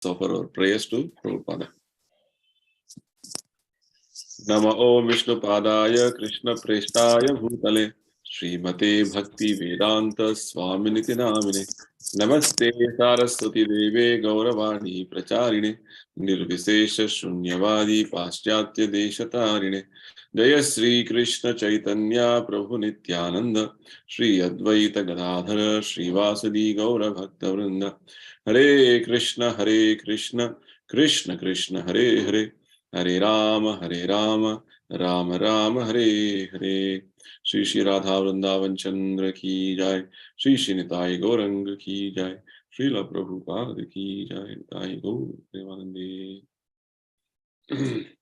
offer our prayers to Prabhupada. Nama Om Vishnu Padaya Krishna Preshtaya Bhutale Srimate Bhakti Vedanta Swaminiti Namine Namaste Saraswati Deve Gauravani Pracharine Nirvisesha Shunyavadi Paschatya Deshatarine Jaya Sri Krishna Chaitanya Prabhu Nityananda Sri Advaita Gadadhara Sri Vasadi Gaura Bhakta Vrinda Hare Krishna Krishna Krishna Hare Hare Hare Rama, Rama Rama, Hare Hare. Shri Shri Radha Vrindavan Chandra ki jai. Shri Shri Nitai Gauranga ki jai. Srila Prabhupada ki jai. Nitai Gaur Premanande.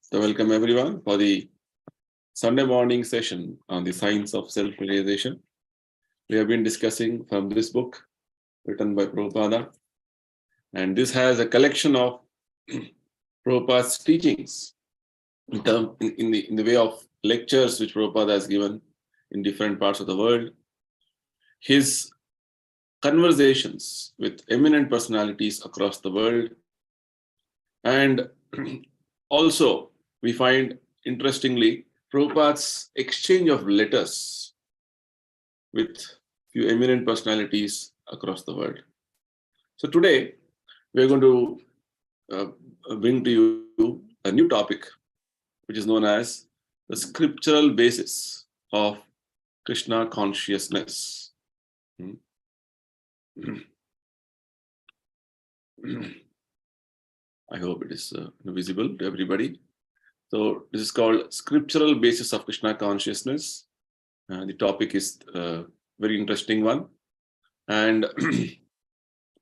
So welcome everyone for the Sunday morning session on the science of self-realization. We have been discussing from this book written by Prabhupada, and this has a collection of Prabhupada's teachings in the way of lectures which Prabhupada has given in different parts of the world, his conversations with eminent personalities across the world, and also we find interestingly Prabhupada's exchange of letters with few eminent personalities across the world. So today we are going to bring to you a new topic, which is known as the scriptural basis of Krishna consciousness. I hope it is visible to everybody. So this is called scriptural basis of Krishna consciousness. The topic is a very interesting one, and it's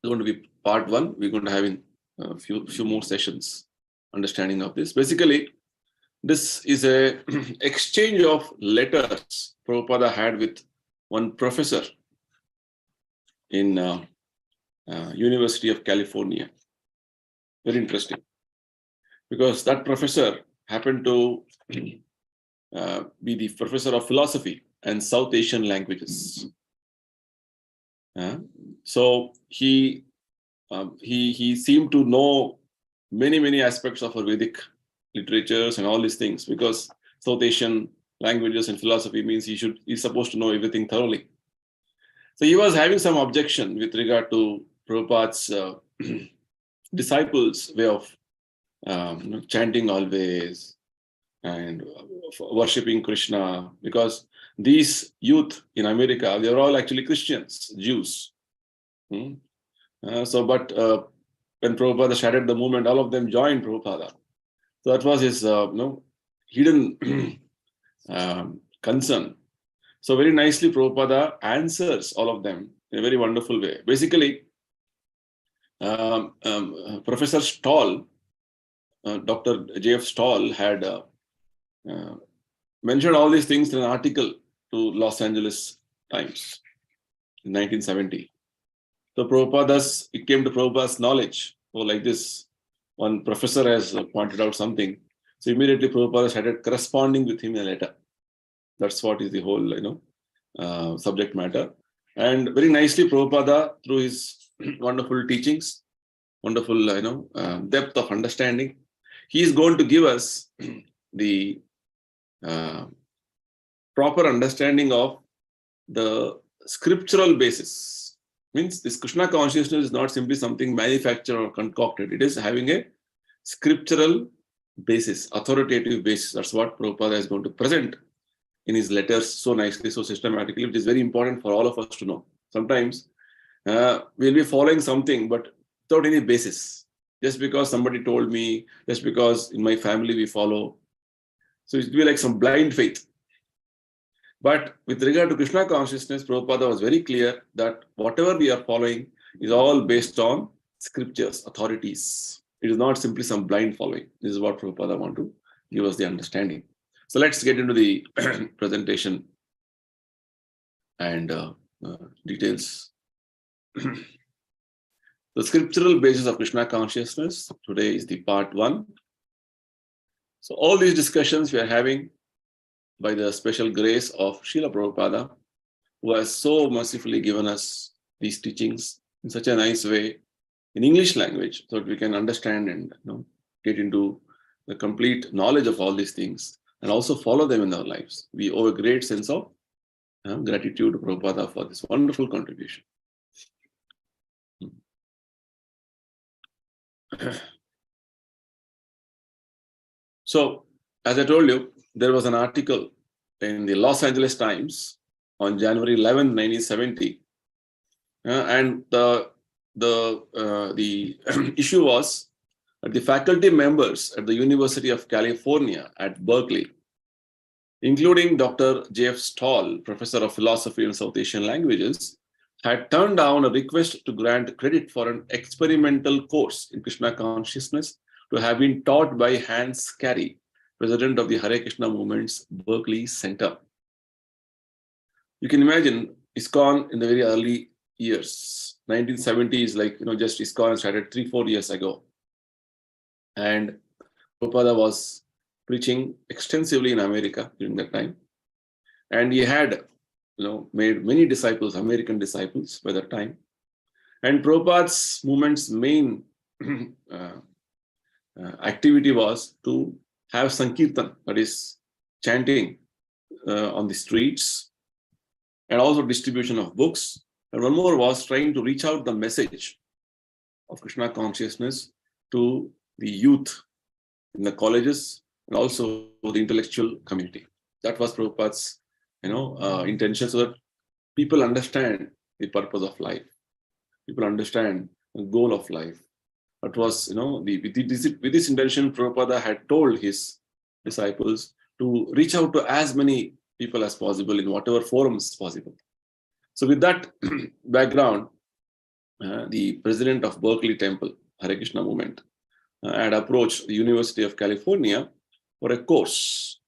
going to be part one. We're going to have in a few more sessions understanding of this. Basically, this is a exchange of letters Prabhupada had with one professor in University of California. Very interesting, because that professor happened to be the professor of philosophy and South Asian languages. So he seemed to know many aspects of our Vedic literatures and all these things, because South Asian languages and philosophy means he's supposed to know everything thoroughly. So he was having some objection with regard to Prabhupada's disciples' way of chanting always and worshipping Krishna, because these youth in America, they were all actually Christians, Jews. But when Prabhupada started the movement, all of them joined Prabhupada. So that was his hidden concern. So very nicely Prabhupada answers all of them in a very wonderful way. Basically, Professor Stoll, Dr. J.F. Stoll had mentioned all these things in an article to Los Angeles Times in 1970. So it came to Prabhupada's knowledge. So like this, one professor has pointed out something. So immediately Prabhupada started corresponding with him in a letter. That's what is the whole, subject matter. And very nicely Prabhupada, through his wonderful teachings, wonderful, depth of understanding, he is going to give us the proper understanding of the scriptural basis. Means this Krishna consciousness is not simply something manufactured or concocted. It is having a scriptural basis, authoritative basis. That's what Prabhupada is going to present in his letters so nicely, so systematically, which is very important for all of us to know. Sometimes we'll be following something, but without any basis. Just because somebody told me, just because in my family we follow. So it will be like some blind faith. But with regard to Krishna consciousness, Prabhupada was very clear that whatever we are following is all based on scriptures, authorities. It is not simply some blind following. This is what Prabhupada wants to give us the understanding. So let's get into the presentation and details. The scriptural basis of Krishna consciousness. Today is the part one. So all these discussions we are having by the special grace of Srila Prabhupada, who has so mercifully given us these teachings in such a nice way in English language so that we can understand and get into the complete knowledge of all these things and also follow them in our lives. We owe a great sense of gratitude to Prabhupada for this wonderful contribution. So, as I told you, there was an article in the Los Angeles Times on January 11, 1970, and the issue was that the faculty members at the University of California at Berkeley, including Dr. J.F. Stahl, professor of philosophy and South Asian languages, had turned down a request to grant credit for an experimental course in Krishna consciousness to have been taught by Hans Carey, president of the Hare Krishna Movement's Berkeley Center. You can imagine ISKCON in the very early years. 1970s, like, just ISKCON started 3-4 years ago. And Prabhupada was preaching extensively in America during that time. And he had, made many disciples, American disciples by that time. And Prabhupada's movement's main activity was to have Sankirtan, that is chanting on the streets, and also distribution of books. And one more was trying to reach out the message of Krishna consciousness to the youth in the colleges and also the intellectual community. That was Prabhupada's intention, so that people understand the purpose of life. People understand the goal of life. That was, with this intention, Prabhupada had told his disciples to reach out to as many people as possible in whatever forums possible. So with that background, the president of Berkeley Temple, Hare Krishna Movement, had approached the University of California for a course,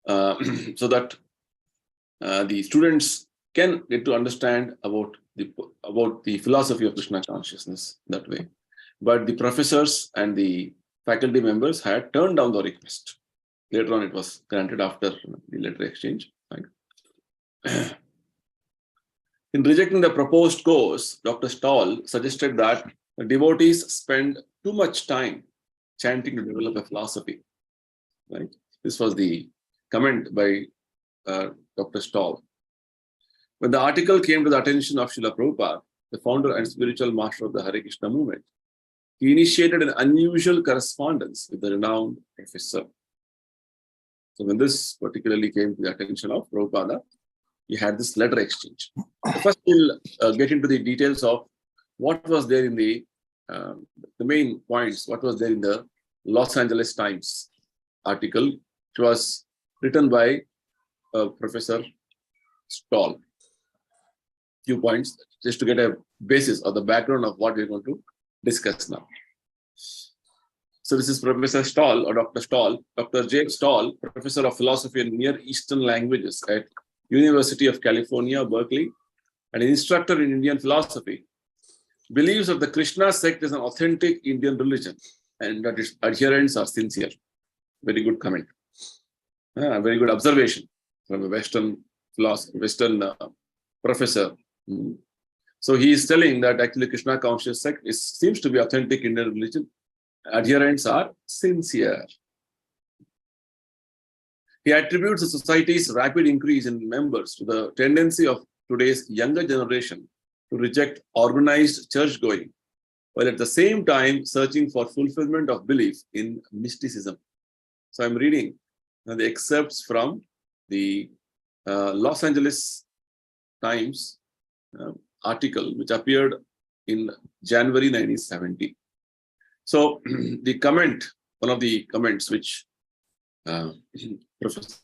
so that the students can get to understand about the philosophy of Krishna consciousness that way. But the professors and the faculty members had turned down the request. Later on, it was granted after the letter exchange. Right? In rejecting the proposed course, Dr. Stahl suggested that the devotees spend too much time chanting to develop a philosophy. Right? This was the comment by Dr. Stahl. When the article came to the attention of Srila Prabhupada, the founder and spiritual master of the Hare Krishna movement, he initiated an unusual correspondence with the renowned professor. So when this particularly came to the attention of Prabhupada, he had this letter exchange. First, we'll get into the details of what was there in the main points, what was there in the Los Angeles Times article, which was written by Professor Stahl. Few points just to get a basis or the background of what we're going to discuss now. So this is Professor Stahl or Dr. Stahl, Dr. J. Stahl, Professor of Philosophy and Near Eastern Languages at University of California, Berkeley, and an instructor in Indian philosophy, believes that the Krishna sect is an authentic Indian religion and that its adherents are sincere. Very good comment. Very good observation from a Western philosopher, professor. So he is telling that actually Krishna conscious sect seems to be authentic Indian religion. Adherents are sincere. He attributes the society's rapid increase in members to the tendency of today's younger generation to reject organized church going, while at the same time searching for fulfillment of belief in mysticism. So I'm reading the excerpts from the Los Angeles Times article, which appeared in January 1970. So the comment, one of the comments which Professor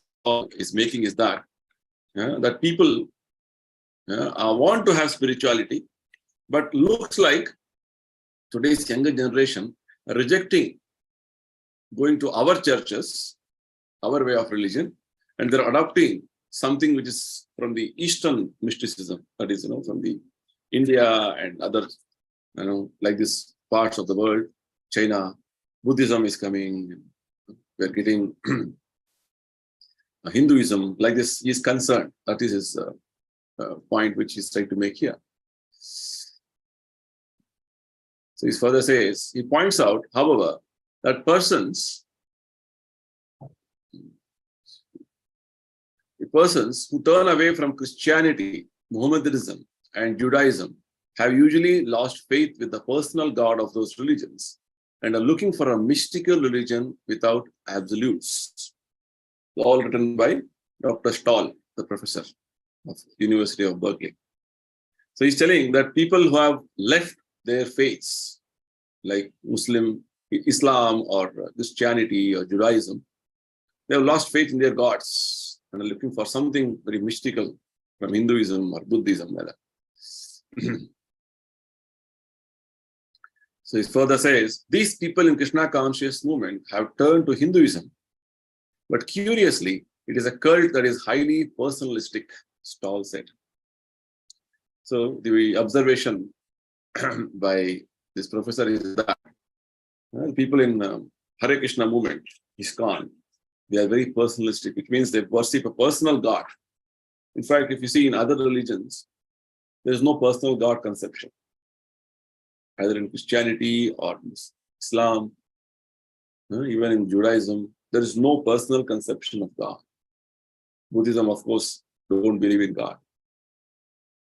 is making is that that people want to have spirituality, but looks like today's younger generation are rejecting going to our churches, our way of religion, and they're adopting something which is from the Eastern mysticism, that is, from the India and other, like this parts of the world, China, Buddhism is coming, we're getting Hinduism, like this, he is concerned. That is his point which he's trying to make here. So he further says, he points out, however, that persons who turn away from Christianity, Mohammedanism, and Judaism have usually lost faith with the personal God of those religions and are looking for a mystical religion without absolutes. All written by Dr. Stoll, the professor of University of Berkeley. So he's telling that people who have left their faiths, like Islam or Christianity or Judaism, they have lost faith in their gods and are looking for something very mystical from Hinduism or Buddhism. So he further says, these people in Krishna conscious movement have turned to Hinduism, but curiously, it is a cult that is highly personalistic, Stoll said. So the observation by this professor is that people in Hare Krishna movement, ISKCON, they are very personalistic, which means they worship a personal God. In fact, if you see in other religions, there is no personal God conception, either in Christianity or Islam, even in Judaism, there is no personal conception of God. Buddhism, of course, don't believe in God.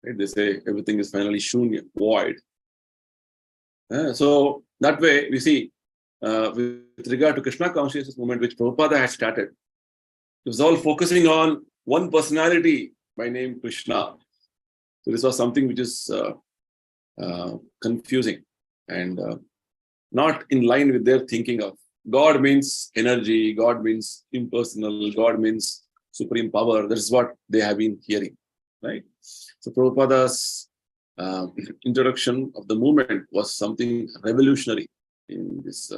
Right? They say everything is finally shunya, void. So that way, we see, with regard to Krishna consciousness movement, which Prabhupada had started, it was all focusing on one personality by name Krishna. So this was something which is confusing and not in line with their thinking of God means energy, God means impersonal, God means supreme power. That is what they have been hearing, right? So Prabhupada's introduction of the movement was something revolutionary in this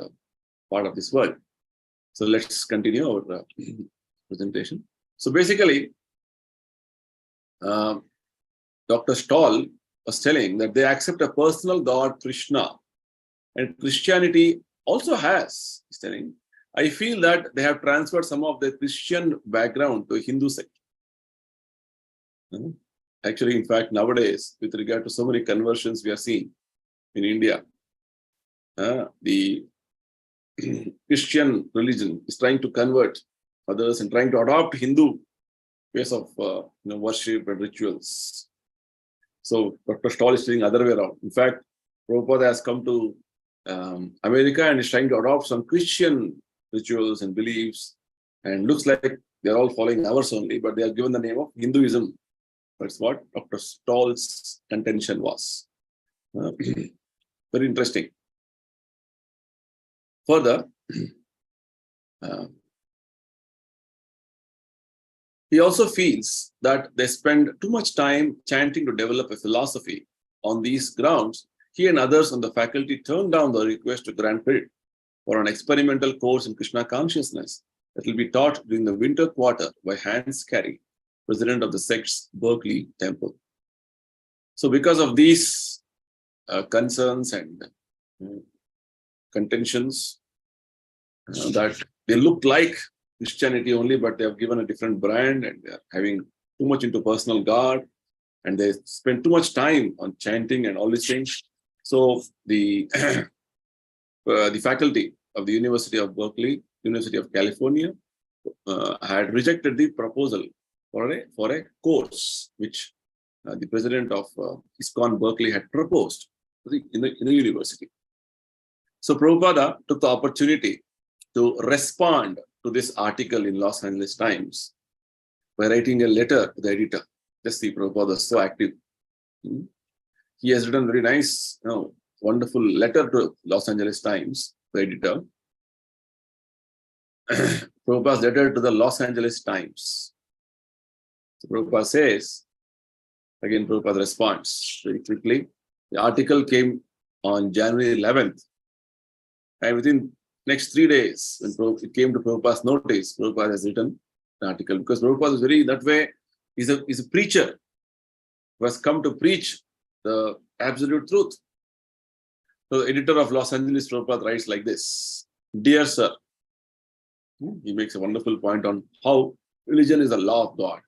part of this world. So let's continue our presentation. So basically, Dr. Stoll was telling that they accept a personal God, Krishna, and Christianity also has, he's telling, I feel that they have transferred some of their Christian background to a Hindu sect. Actually, in fact, nowadays, with regard to so many conversions we are seeing in India, the Christian religion is trying to convert others and trying to adopt Hindu ways of worship and rituals. So Dr. Stoll is saying the other way around. In fact, Prabhupada has come to America and is trying to adopt some Christian rituals and beliefs, and looks like they're all following ours only, but they are given the name of Hinduism. That's what Dr. Stoll's contention was. Very interesting. Further, he also feels that they spend too much time chanting to develop a philosophy. On these grounds, he and others on the faculty turned down the request to grant credit for an experimental course in Krishna consciousness that will be taught during the winter quarter by Hans Carey, president of the sect's Berkeley Temple. So because of these concerns and contentions, that they look like Christianity only, but they have given a different brand and they are having too much into personal God, and they spend too much time on chanting and all these things. So the the faculty of the University of Berkeley, University of California, had rejected the proposal for a course which the president of ISKCON Berkeley had proposed in the university. So Prabhupada took the opportunity to respond to this article in Los Angeles Times by writing a letter to the editor. Just see, Prabhupada was so active. He has written very nice, wonderful letter to Los Angeles Times, the editor. Prabhupada's letter to the Los Angeles Times. So Prabhupada says, again, Prabhupada responds very quickly. The article came on January 11th. And within next 3 days, when it came to Prabhupada's notice, Prabhupada has written an article, because Prabhupada is very, that way, he's a preacher who has come to preach the absolute truth. So the editor of Los Angeles, Prabhupada, writes like this: Dear sir, he makes a wonderful point on how religion is the law of God.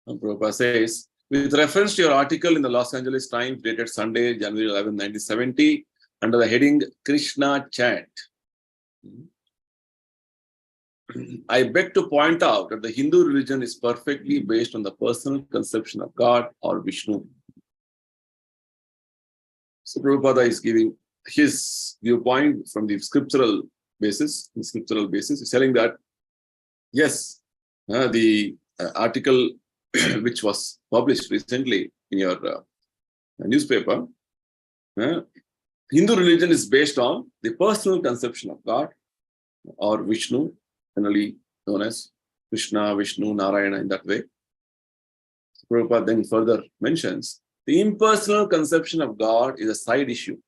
And Prabhupada says, With reference to your article in the Los Angeles Times dated Sunday, January 11, 1970, under the heading Krishna Chant, I beg to point out that the Hindu religion is perfectly based on the personal conception of God or Vishnu. So Prabhupada is giving his viewpoint from the scriptural basis. He's telling that, yes, the article which was published recently in your newspaper, Hindu religion is based on the personal conception of God or Vishnu, generally known as Krishna, Vishnu, Narayana in that way. Prabhupada then further mentions the impersonal conception of God is a side issue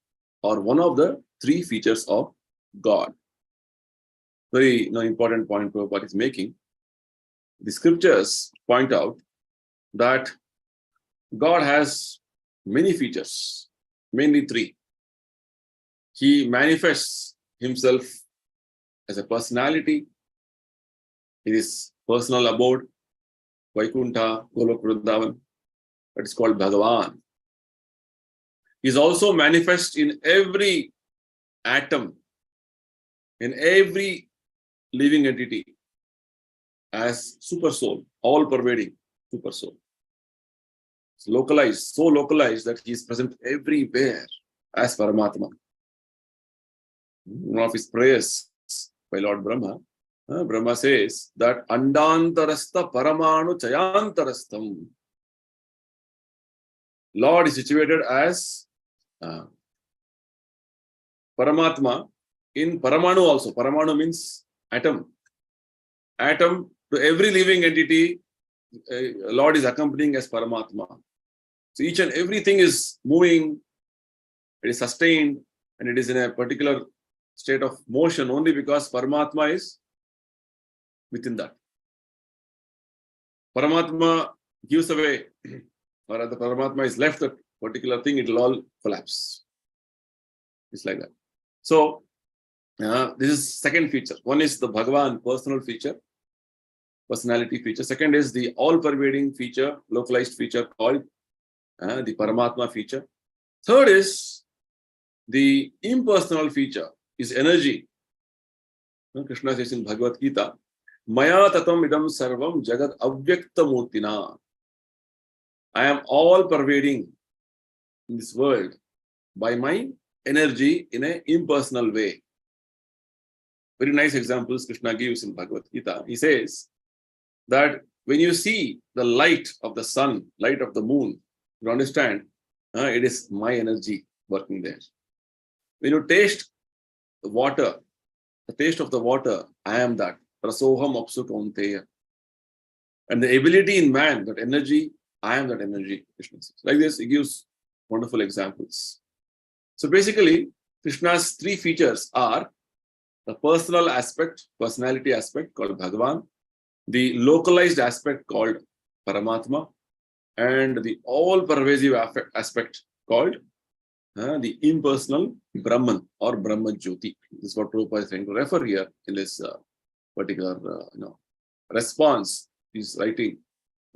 or one of the three features of God. Very important point Prabhupada is making. The scriptures point out that God has many features, mainly three. He manifests himself as a personality in his personal abode, Vaikuntha, Golok Vrindavan, that is called Bhagavan. He is also manifest in every atom, in every living entity as super soul, all pervading super soul. It's localized, so localized that he is present everywhere as Paramatma. One of his prayers by Lord Brahma, Brahma says that Andantarastha Paramanu Chayantarastham. Lord is situated as Paramatma in Paramanu also. Paramanu means atom. Atom to every living entity, Lord is accompanying as Paramatma. So each and everything is moving, it is sustained, and it is in a particular state of motion only because Paramatma is within that. Paramatma gives away, or the Paramatma is left that particular thing, it will all collapse. It's like that. So, this is second feature. One is the Bhagavan personal feature, personality feature. Second is the all-pervading feature, localized feature called the Paramatma feature. Third is the impersonal feature, is energy. Krishna says in Bhagavad Gita, Maya tatam idam sarvam jagat avyakta murtina. I am all pervading in this world by my energy in an impersonal way. Very nice examples Krishna gives in Bhagavad Gita. He says that when you see the light of the sun, light of the moon, you understand it is my energy working there. When you taste the water, the taste of the water, I am that. Rasoham apsu kaunteya. And the ability in man, that energy, I am that energy. Krishna says. Like this, he gives wonderful examples. So basically, Krishna's three features are the personal aspect, personality aspect called Bhagavan, the localized aspect called Paramatma, and the all-pervasive aspect called the impersonal Brahman or Brahma Jyoti. This is what Prabhupada is trying to refer here in this particular response he's writing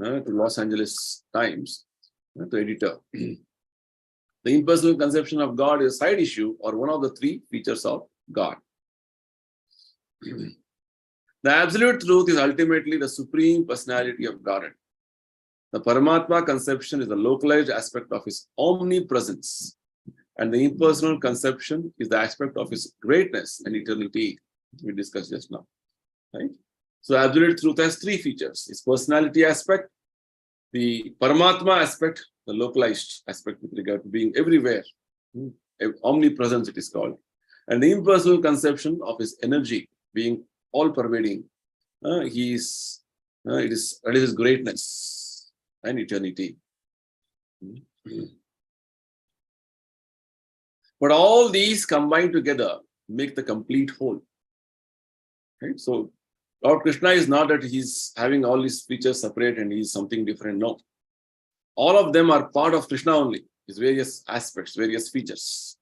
to Los Angeles Times, to editor. The impersonal conception of God is a side issue or one of the three features of God. The absolute truth is ultimately the supreme personality of Godhead. The Paramatma conception is the localized aspect of his omnipresence, and the impersonal conception is the aspect of his greatness and eternity we discussed just now. Right? So absolute truth has three features: his personality aspect, the Paramatma aspect, the localized aspect with regard to being everywhere, omnipresence it is called, and the impersonal conception of his energy being all-pervading. It is his greatness and eternity. But all these combined together make the complete whole. Right? So Lord Krishna is not that he's having all these features separate and he's something different. No. All of them are part of Krishna only, his various aspects, various features.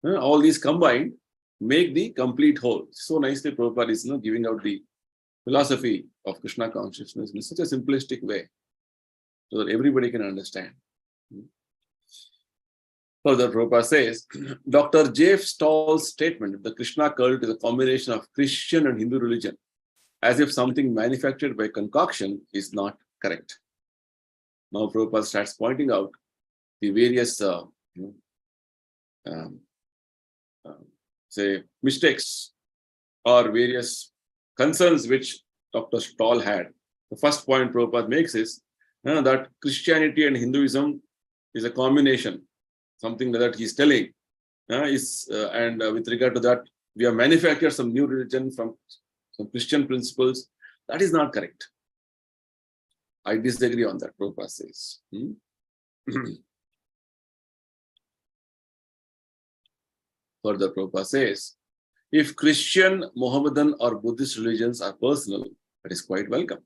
All these combined make the complete whole. So nicely Prabhupada is giving out the philosophy of Krishna consciousness in such a simplistic way. so that everybody can understand. Further, Prabhupada says, Dr. J. Stahl's statement that the Krishna cult is a combination of Christian and Hindu religion, as if something manufactured by concoction, is not correct. Now Prabhupada starts pointing out the various say mistakes or various concerns which Dr. Stahl had. The first point Prabhupada makes is that Christianity and Hinduism is a combination, something that he's telling. With regard to that, we have manufactured some new religion from some Christian principles. That is not correct. I disagree on that, Prabhupada says. Further, Prabhupada says, if Christian, Mohammedan or Buddhist religions are personal, that is quite welcome.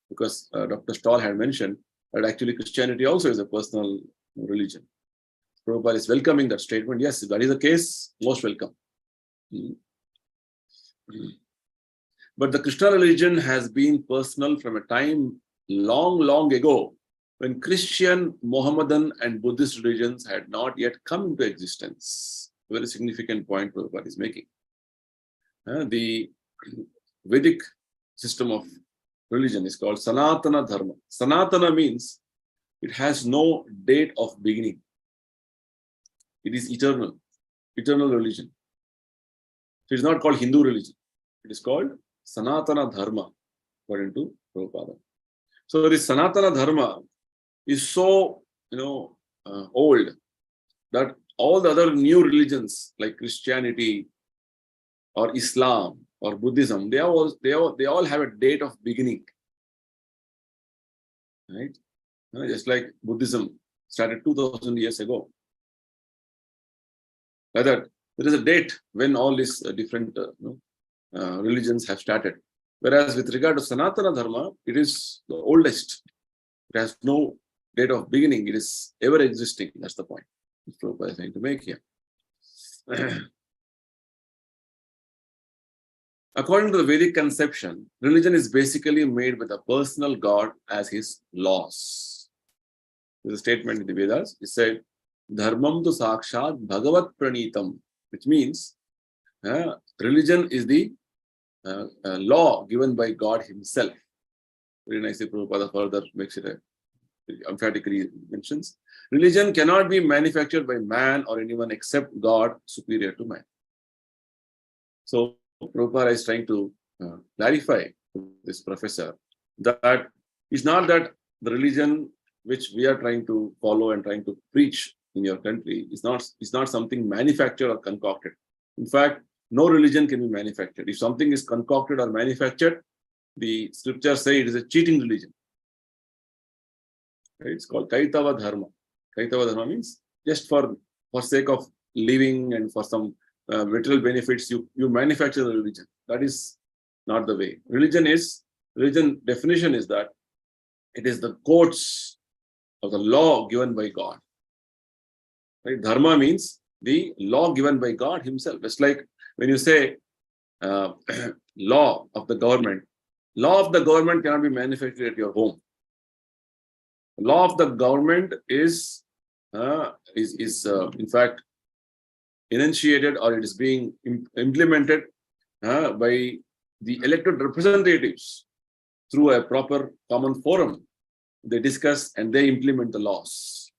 Because Dr. Stahl had mentioned that actually Christianity also is a personal religion. Prabhupada is welcoming that statement. Yes, if that is the case, most welcome. But the Krishna religion has been personal from a time long, long ago when Christian, Mohammedan and Buddhist religions had not yet come into existence. A very significant point Prabhupada is making. The Vedic system of religion is called Sanatana Dharma. Sanatana means it has no date of beginning. It is eternal religion. So it is not called Hindu religion. It is called Sanatana Dharma, according to Prabhupada. So this Sanatana Dharma is so old that all the other new religions like Christianity or Islam or Buddhism, they all have a date of beginning. Right? Just like Buddhism started 2000 years ago. Like that, there is a date when all these different religions have started. Whereas with regard to Sanatana Dharma, it is the oldest. It has no date of beginning. It is ever existing. That's the point which Prabhupada is trying to make here. According to the Vedic conception, religion is basically made with a personal God as his laws. There's a statement in the Vedas. It said, Dharmam tu sakshat bhagavat pranitam, which means religion is the law given by God himself. Very nicely, Prabhupada further makes it emphatically mentions. Religion cannot be manufactured by man or anyone except God superior to man. So Prabhupada is trying to clarify to this professor that it's not that the religion which we are trying to follow and trying to preach in your country is not something manufactured or concocted. In fact, no religion can be manufactured. If something is concocted or manufactured, the scriptures say it is a cheating religion. Right? It's called Kaitava Dharma. Kaitava Dharma means just for sake of living and for some material benefits, you manufacture the religion. That is not the way. Religion definition is that it is the codes of the law given by God. Right? Dharma means the law given by God himself. It's like when you say law of the government cannot be manufactured at your home. Law of the government is in fact enunciated, or it is being implemented by the elected representatives through a proper common forum. They discuss and they implement the laws.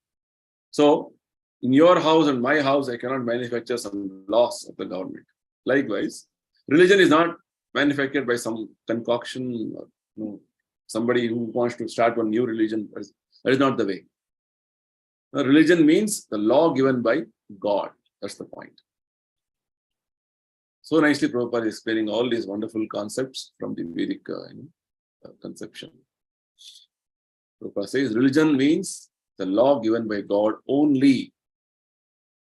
So in your house and my house, I cannot manufacture some laws of the government. Likewise, religion is not manufactured by some concoction, or, somebody who wants to start one new religion. That is not the way. Religion means the law given by God. That's the point. So nicely, Prabhupada is explaining all these wonderful concepts from the Vedic conception. Prabhupada says religion means the law given by God only.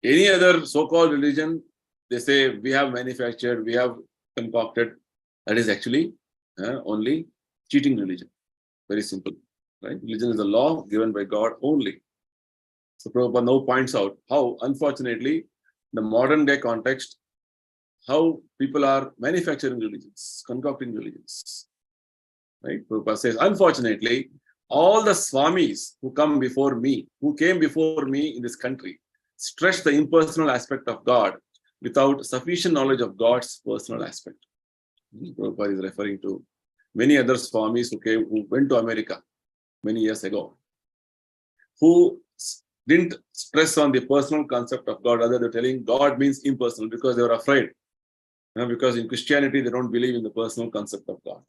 Any other so-called religion, they say we have manufactured, we have concocted. That is actually only cheating religion. Very simple. Right? Religion is the law given by God only. So Prabhupada now points out how, unfortunately, the modern day context, how people are manufacturing religions, concocting religions. Right? Prabhupada says, unfortunately, all the Swamis who came before me in this country, stress the impersonal aspect of God without sufficient knowledge of God's personal aspect. Prabhupada is referring to many other Swamis who went to America many years ago, who didn't stress on the personal concept of God, rather they're telling God means impersonal because they were afraid. Because in Christianity, they don't believe in the personal concept of God.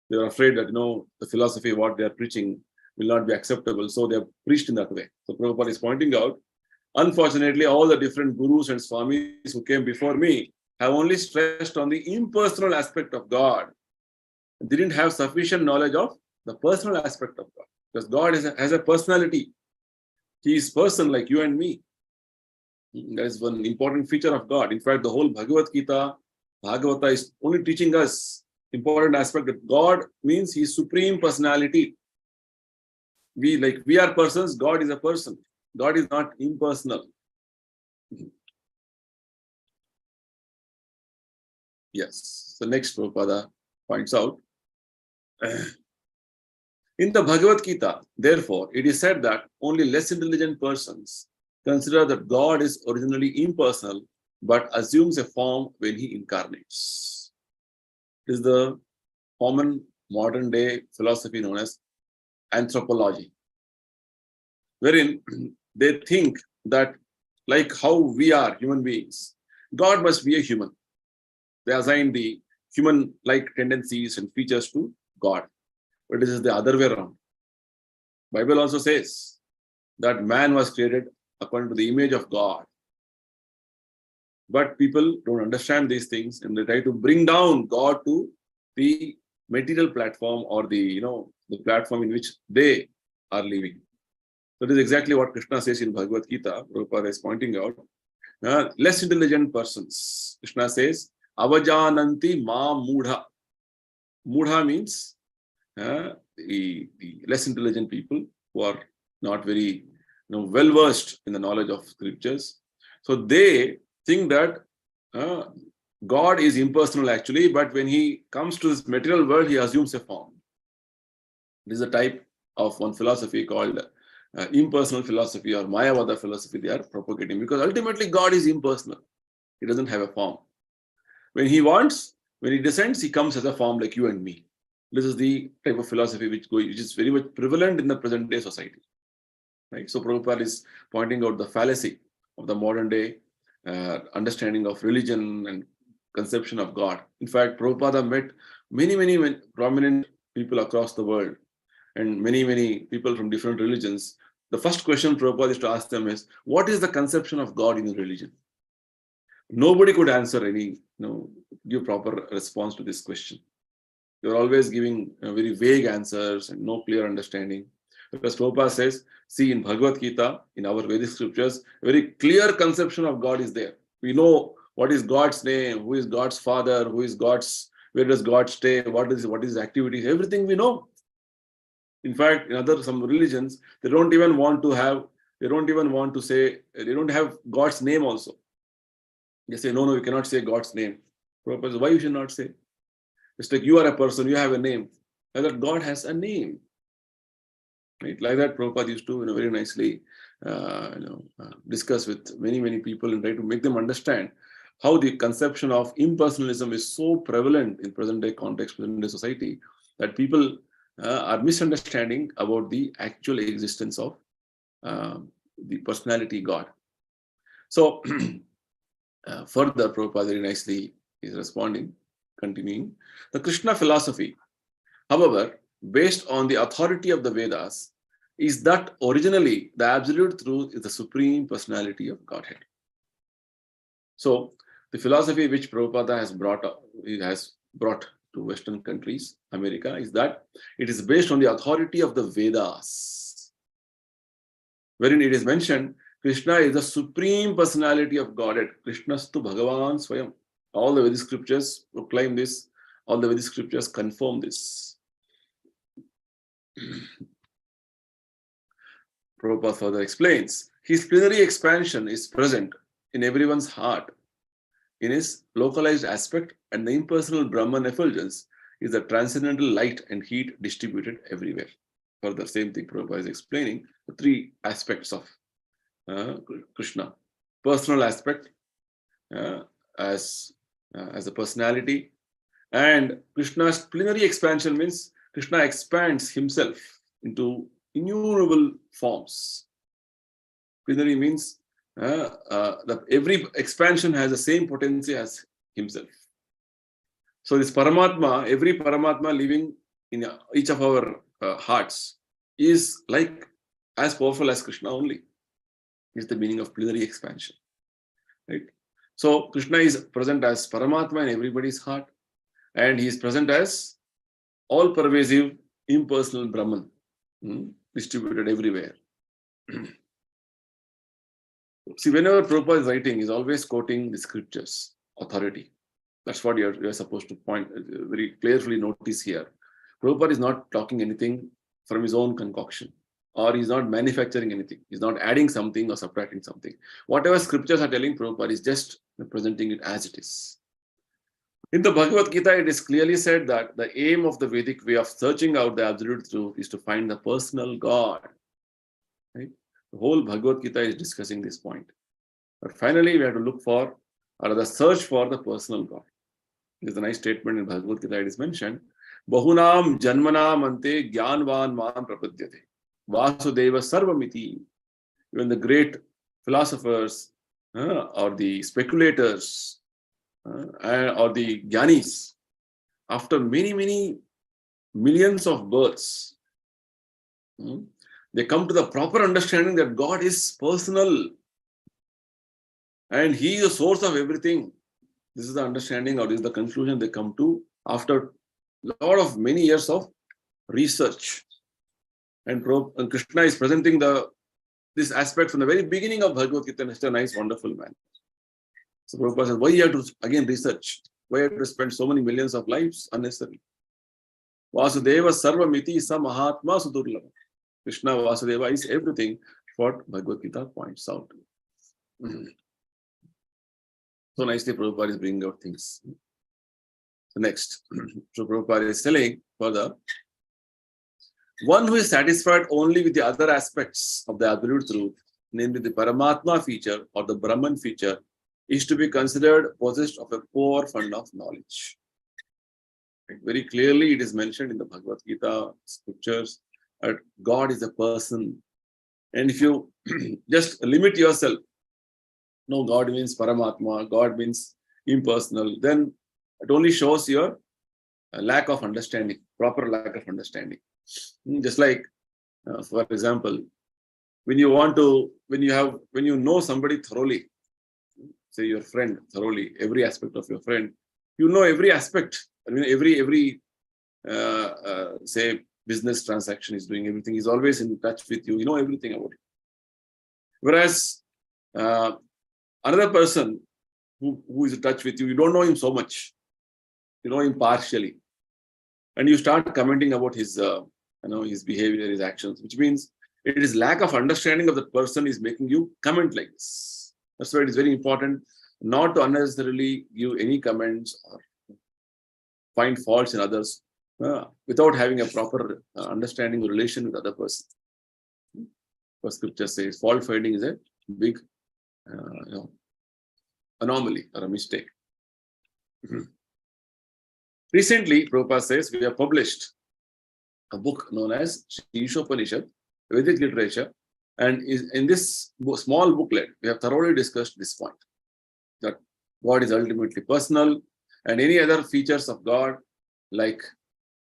They are afraid that, the philosophy, what they are preaching will not be acceptable. So they have preached in that way. So Prabhupada is pointing out, unfortunately, all the different gurus and swamis who came before me have only stressed on the impersonal aspect of God. They didn't have sufficient knowledge of the personal aspect of God. Because God has a personality. He is person like you and me. That is one important feature of God. In fact, the whole Bhagavad Gita, Bhagavata is only teaching us important aspect that God means He is supreme personality. We are persons, God is a person. God is not impersonal. Yes. So next Prabhupada points out, in the Bhagavad Gita, therefore, it is said that only less intelligent persons consider that God is originally impersonal but assumes a form when He incarnates. This is the common modern day philosophy known as anthropology, wherein they think that, like how we are human beings, God must be a human. They assign the human-like tendencies and features to God. But this is the other way around. Bible also says that man was created according to the image of God. But people don't understand these things and they try to bring down God to the material platform or the platform in which they are living. So this is exactly what Krishna says in Bhagavad Gita. Prabhupada is pointing out. Less intelligent persons. Krishna says, Avajananti ma mudha. Mudha means the less intelligent people who are not very well versed in the knowledge of scriptures. So they think that God is impersonal actually, but when He comes to this material world, He assumes a form. This is a type of one philosophy called impersonal philosophy or Mayavada philosophy they are propagating, because ultimately God is impersonal. He doesn't have a form. When He descends, He comes as a form like you and me. This is the type of philosophy which is very much prevalent in the present day society. Right? So Prabhupada is pointing out the fallacy of the modern day understanding of religion and conception of God. In fact, Prabhupada met many prominent people across the world and many people from different religions. The first question Prabhupada is to ask them is, what is the conception of God in your religion? Nobody could answer give proper response to this question. They are always giving very vague answers and no clear understanding. Because Prabhupada says, see, in Bhagavad Gita, in our Vedic scriptures, a very clear conception of God is there. We know what is God's name, who is God's father, where does God stay, what is his activities, everything we know. In fact, in some religions, they don't have God's name also. They say, no, we cannot say God's name. Prabhupada says, why you should not say? It's like you are a person, you have a name. Like that, God has a name. Right? Like that, Prabhupada used to very nicely discuss with many people and try to make them understand how the conception of impersonalism is so prevalent in present day context, present day society, that people are misunderstanding about the actual existence of the personality God. So further, Prabhupada very nicely is responding, continuing. The Krishna philosophy, however, based on the authority of the Vedas, is that originally the absolute truth is the supreme personality of Godhead. So the philosophy which Prabhupada has brought to Western countries, America, is that it is based on the authority of the Vedas, wherein it is mentioned Krishna is the supreme personality of Godhead. Krishnastu Bhagavan Swayam. All the Vedic scriptures proclaim this. All the Vedic scriptures confirm this. Prabhupada further explains, his plenary expansion is present in everyone's heart in his localized aspect, and the impersonal Brahman effulgence is the transcendental light and heat distributed everywhere. further, same thing Prabhupada is explaining, the three aspects of Krishna. Personal aspect as a personality, and Krishna's plenary expansion means Krishna expands himself into innumerable forms. Plenary means that every expansion has the same potency as himself. So this Paramatma, every Paramatma living in each of our hearts is like as powerful as Krishna only. Is the meaning of plenary expansion, right? So Krishna is present as Paramatma in everybody's heart, and he is present as all-pervasive, impersonal Brahman, distributed everywhere. See, whenever Prabhupada is writing, he's always quoting the scriptures, authority. That's what you're supposed to point very clearly notice here. Prabhupada is not talking anything from his own concoction, or he's not manufacturing anything. He's not adding something or subtracting something. Whatever scriptures are telling, Prabhupada is just presenting it as it is. In the Bhagavad Gita, it is clearly said that the aim of the Vedic way of searching out the absolute truth is to find the personal God. Right? The whole Bhagavad Gita is discussing this point. But finally, we have to look for, or the search for the personal God. There's a nice statement in Bhagavad Gita. It is mentioned, Bahunam janmanam ante jnanvan man prapadyate. Vasudeva sarvamiti. Even the great philosophers or the speculators or the jnanis, after many, many millions of births, they come to the proper understanding that God is personal and he is the source of everything. This is the understanding, or this is the conclusion they come to after a lot of many years of research. And Krishna is presenting this aspect from the very beginning of Bhagavad Gita in such a nice, wonderful manner. So Prabhupada says, why you have to again research? Why you have to spend so many millions of lives unnecessarily? Vasudeva sarvamiti sa mahatma sudurlabha. Krishna Vasudeva is everything, what Bhagavad Gita points out. So nicely Prabhupada is bringing out things. So next, so Prabhupada is telling further, one who is satisfied only with the other aspects of the absolute truth, namely the Paramatma feature or the Brahman feature, is to be considered possessed of a poor fund of knowledge. Very clearly it is mentioned in the Bhagavad Gita scriptures that God is a person. And if you just limit yourself, no, God means Paramatma, God means impersonal, then it only shows your lack of understanding, proper lack of understanding. Just like, for example, when you know somebody thoroughly, say your friend thoroughly, every aspect of your friend, you know every aspect. I mean, every say business transaction is doing, everything. He's always in touch with you. You know everything about it. Whereas another person who is in touch with you, you don't know him so much. You know him partially, and you start commenting about his his behavior, his actions, which means it is lack of understanding of the person is making you comment like this. That's why it is very important not to unnecessarily give any comments or find faults in others without having a proper understanding or relation with other person. What scripture says, fault finding is a big anomaly or a mistake. Recently, Prabhupada says, we have published a book known as Ishopanishad, Vedic literature, and in this small booklet, we have thoroughly discussed this point, that God is ultimately personal, and any other features of God, like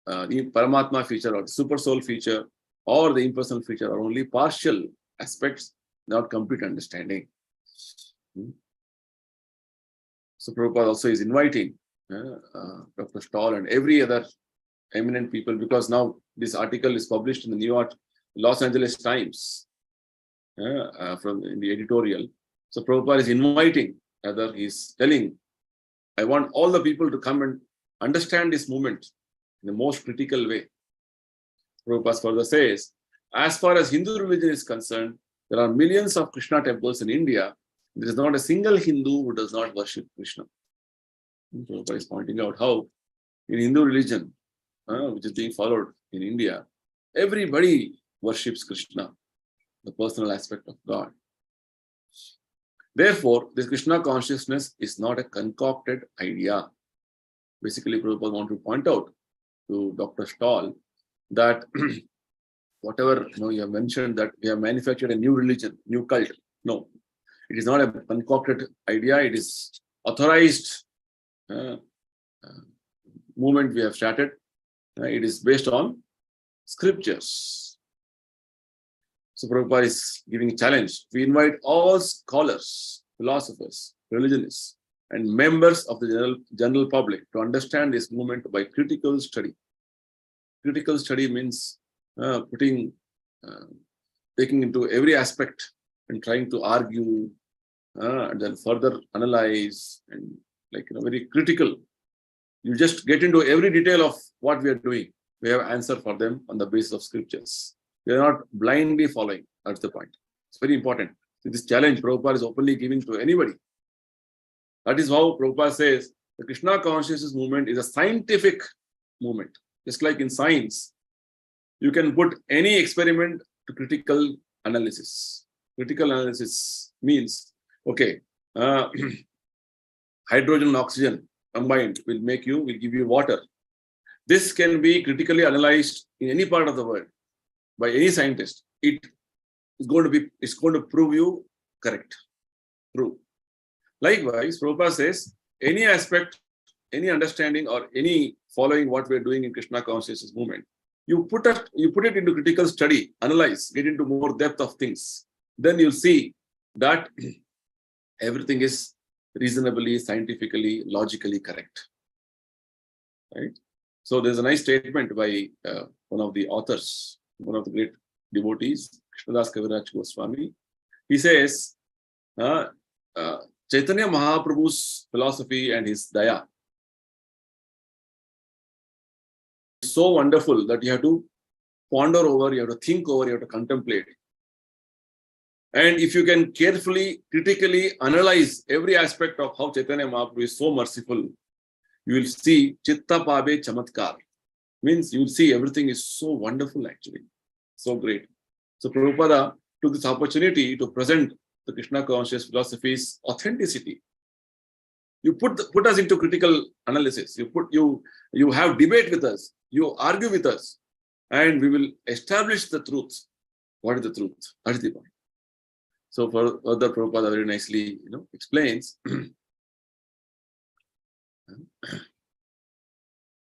the Paramatma feature or the super soul feature or the impersonal feature, are only partial aspects, not complete understanding. So Prabhupada also is inviting Dr. Stoll and every other eminent people, because now this article is published in the Los Angeles Times in the editorial. So Prabhupada is inviting, he's telling, I want all the people to come and understand this movement in the most critical way. Prabhupada further says, as far as Hindu religion is concerned, there are millions of Krishna temples in India. There is not a single Hindu who does not worship Krishna. Prabhupada is pointing out how in Hindu religion, which is being followed in India, Everybody worships Krishna, the personal aspect of God. Therefore, this Krishna consciousness is not a concocted idea. Basically, Prabhupada want to point out to Dr. Stahl that whatever you have mentioned that we have manufactured a new religion, new cult. No, it is not a concocted idea. It is authorized movement we have started. It is based on scriptures. So Prabhupada is giving a challenge. We invite all scholars, philosophers, religionists, and members of the general public to understand this movement by critical study. Critical study means taking into every aspect and trying to argue, and then further analyze, and very critical. You just get into every detail of what we are doing. We have answer for them on the basis of scriptures. We are not blindly following. That's the point. It's very important. So this challenge Prabhupada is openly giving to anybody. That is how Prabhupada says the Krishna consciousness movement is a scientific movement. Just like in science, you can put any experiment to critical analysis. Critical analysis means, okay, hydrogen and oxygen combined will give you water. This can be critically analyzed in any part of the world by any scientist. It's going to prove you correct. True. Likewise, Prabhupada says any aspect, any understanding, or any following what we're doing in Krishna consciousness movement, you put it into critical study, analyze, get into more depth of things. Then you'll see that everything is reasonably, scientifically, logically correct. Right? So there's a nice statement by one of the authors, one of the great devotees, Krishnadas Kaviraj Goswami. He says, Chaitanya Mahaprabhu's philosophy and his daya is so wonderful that you have to ponder over, you have to think over, you have to contemplate. And if you can carefully, critically analyze every aspect of how Chaitanya Mahaprabhu is so merciful, you will see Chitta Pabe Chamatkar. Means you will see everything is so wonderful actually. So great. So Prabhupada took this opportunity to present the Krishna conscious philosophy's authenticity. You put us into critical analysis. You have debate with us. You argue with us, and we will establish the truth. What is the truth? That is the point. So further, Prabhupada very nicely explains.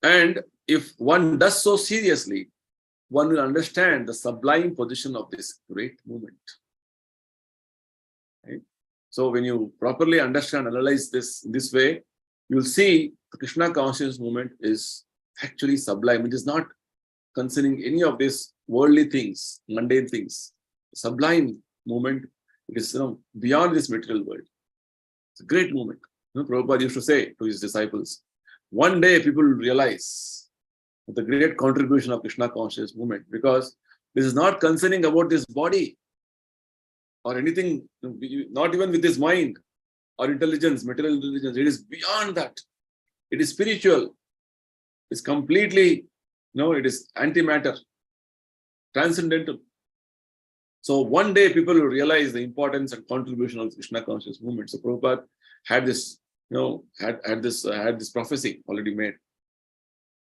And if one does so seriously, one will understand the sublime position of this great movement. Right? So when you properly understand, analyze this way, you will see the Krishna consciousness movement is actually sublime. It is not concerning any of these worldly things, mundane things. Sublime movement, it is beyond this material world. It's a great movement. Prabhupada used to say to his disciples, one day people will realize the great contribution of Krishna consciousness movement, because this is not concerning about this body or anything, not even with this mind or intelligence, material intelligence. It is beyond that. It is spiritual. It's completely, it is antimatter, transcendental. So one day people will realize the importance and contribution of Krishna consciousness movement. So Prabhupada had this, had this prophecy already made.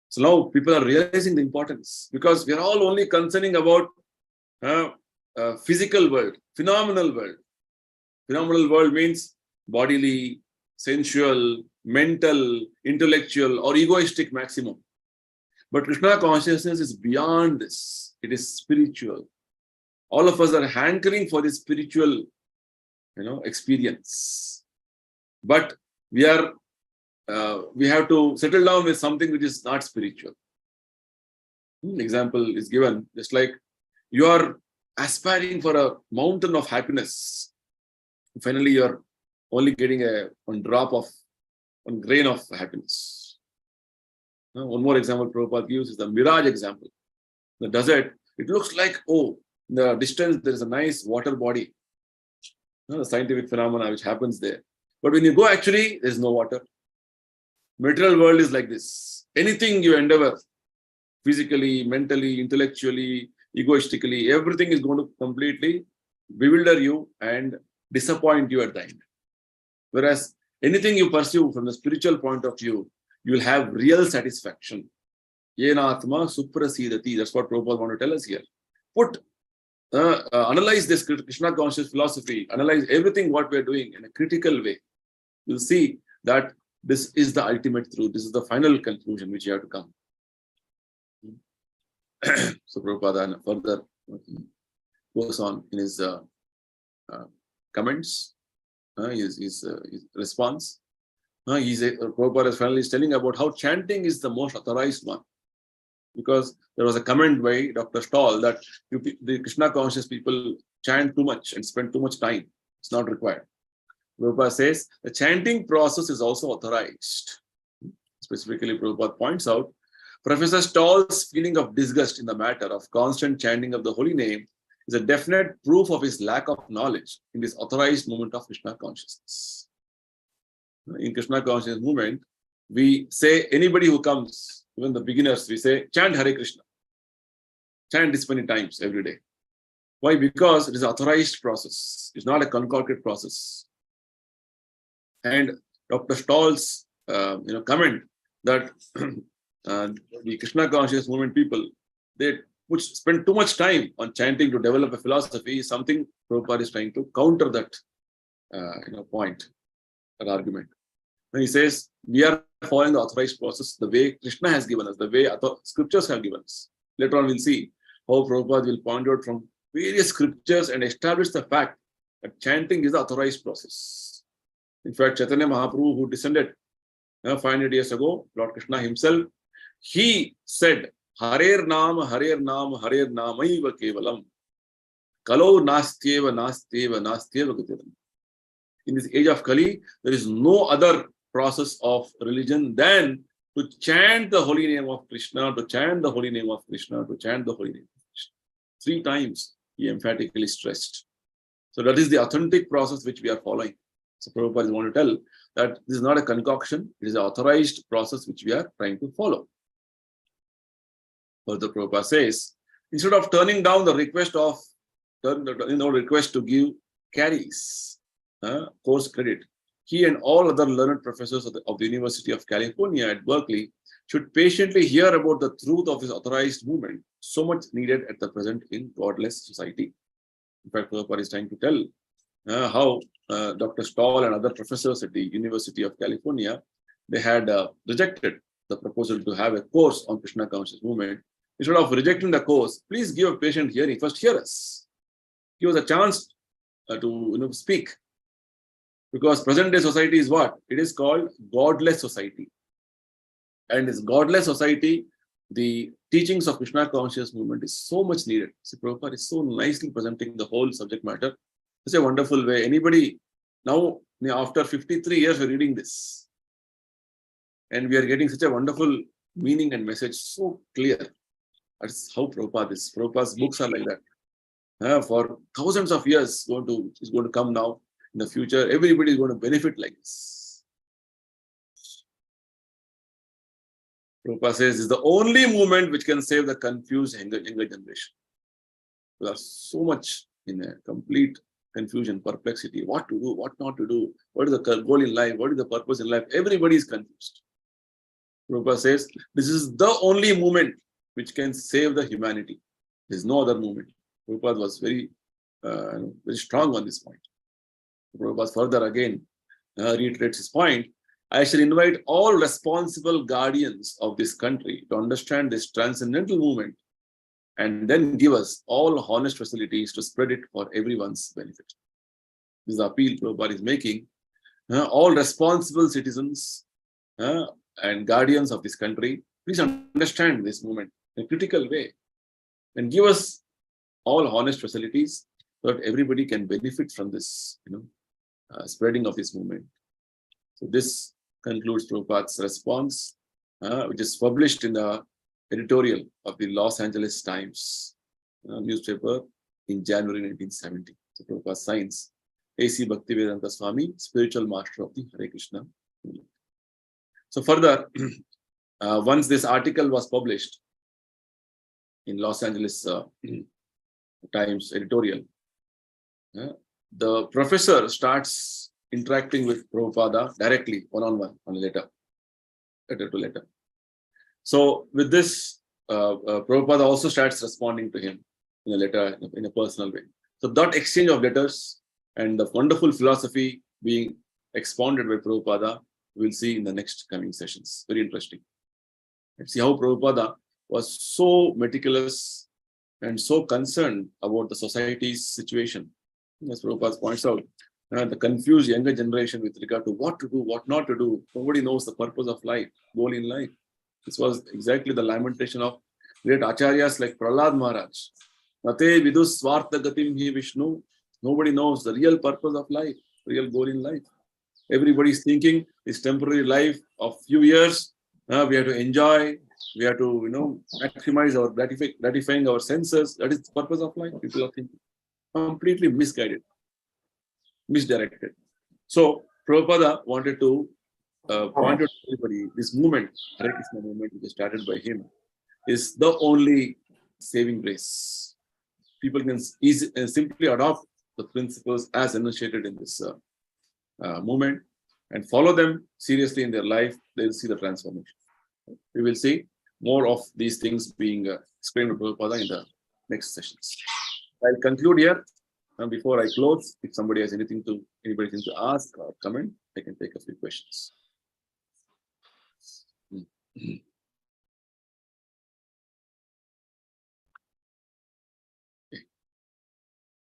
So now people are realizing the importance, because we are all only concerning about physical world, phenomenal world. Phenomenal world means bodily, sensual, mental, intellectual, or egoistic maximum. But Krishna consciousness is beyond this. It is spiritual. All of us are hankering for this spiritual, experience. But we have to settle down with something which is not spiritual. Example is given, just like you are aspiring for a mountain of happiness. Finally, you are only getting one grain of happiness. One more example Prabhupada gives is the mirage example. The desert, it looks like, in the distance there is a nice water body. The scientific phenomena which happens there. But when you go, actually, there is no water. Material world is like this. Anything you endeavor, physically, mentally, intellectually, egoistically, everything is going to completely bewilder you and disappoint you at the end. Whereas anything you pursue from the spiritual point of view, you will have real satisfaction. Yena atma suprasidati. That's what Prabhupada want to tell us here. Analyze this Krishna conscious philosophy, analyze everything what we are doing in a critical way. You'll see that this is the ultimate truth. This is the final conclusion which you have to come. So Prabhupada further goes on in his comments, his response. Prabhupada is finally telling about how chanting is the most authorized one. Because there was a comment by Dr. Stoll that the Krishna conscious people chant too much and spend too much time. It's not required. Prabhupada says the chanting process is also authorized. Specifically, Prabhupada points out Professor Stoll's feeling of disgust in the matter of constant chanting of the holy name is a definite proof of his lack of knowledge in this authorized movement of Krishna consciousness. In Krishna consciousness movement, we say anybody who comes, even the beginners, we say, chant Hare Krishna. Chant this many times every day. Why? Because it is an authorized process. It's not a concocted process. And Dr. Stoll's comment that the Krishna conscious movement people, they spend too much time on chanting to develop a philosophy is something Prabhupada is trying to counter that point, that argument. When he says, we are following the authorized process, the way Krishna has given us, the way scriptures have given us. Later on, we'll see how Prabhupada will point out from various scriptures and establish the fact that chanting is the authorized process. In fact, Chaitanya Mahaprabhu, who descended 500 years ago, Lord Krishna himself, he said, Harer Nam, Harer Nam, Harer Namaiva Kevalam. Kalo Nastyeva, Nastyeva, Nastyeva Gatiram. In this age of Kali, there is no other process of religion than to chant the holy name of Krishna, to chant the holy name of Krishna, to chant the holy name of Krishna. 3 times he emphatically stressed. So that is the authentic process which we are following. So Prabhupada want to tell that this is not a concoction, it is an authorized process which we are trying to follow. Further, Prabhupada says, instead of turning down the request to give carries course credit, he and all other learned professors of the University of California at Berkeley should patiently hear about the truth of this authorized movement, so much needed at the present in godless society. In fact, Prabhupada is trying to tell how Dr. Stoll and other professors at the University of California, they had rejected the proposal to have a course on Krishna conscious movement. Instead of rejecting the course, please give a patient hearing. First, hear us. Give us a chance to speak. Because present day society is what? It is called godless society. And this godless society, the teachings of Krishna conscious movement is so much needed. So Prabhupada is so nicely presenting the whole subject matter. Such a wonderful way. Anybody, now after 53 years, we're reading this. And we are getting such a wonderful meaning and message, so clear. That's how Prabhupada is. Prabhupada's books are like that. For thousands of years, is going to come now. In the future, everybody is going to benefit like this. Prabhupada says, this is the only movement which can save the confused younger generation. We are so much in a complete confusion, perplexity, what to do, what not to do, what is the goal in life, what is the purpose in life. Everybody is confused. Prabhupada says, this is the only movement which can save the humanity. There is no other movement. Prabhupada was very strong on this point. Prabhupada further again reiterates his point. I shall invite all responsible guardians of this country to understand this transcendental movement and then give us all honest facilities to spread it for everyone's benefit. This is the appeal Prabhupada is making. All responsible citizens and guardians of this country, please understand this movement in a critical way and give us all honest facilities so that everybody can benefit from this, spreading of this movement. So this concludes Prabhupada's response, which is published in the editorial of the Los Angeles Times newspaper in January 1970. So Prabhupada signs A.C. Bhaktivedanta Swami, spiritual master of the Hare Krishna movement. So further, once this article was published, in Los Angeles Times editorial. The professor starts interacting with Prabhupada directly, one-on-one, on a letter to letter. So with this, Prabhupada also starts responding to him in a letter, in a personal way. So that exchange of letters and the wonderful philosophy being expounded by Prabhupada, we'll see in the next coming sessions. Very interesting. Let's see how Prabhupada was so meticulous and so concerned about the society's situation. As Prabhupada points out, the confused younger generation with regard to what to do, what not to do. Nobody knows the purpose of life, goal in life. This was exactly the lamentation of great acharyas like Prahlad Maharaj. Nate vidus swartha gatim hi Vishnu. Nobody knows the real purpose of life, real goal in life. Everybody is thinking this temporary life of few years, we have to enjoy, we have to, maximize our gratifying our senses. That is the purpose of life. People are thinking completely misguided, misdirected. So Prabhupada wanted to point out to everybody, this movement, Hare Krishna movement, which is started by him, is the only saving grace. People can simply adopt the principles as enunciated in this movement and follow them seriously in their life. They will see the transformation. We will see more of these things being explained by Prabhupada in the next sessions. I'll conclude here. And before I close, if somebody has anything to ask or comment, I can take a few questions.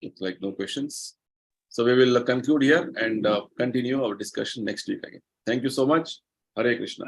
Looks like no questions. So we will conclude here and continue our discussion next week again. Thank you so much. Hare Krishna.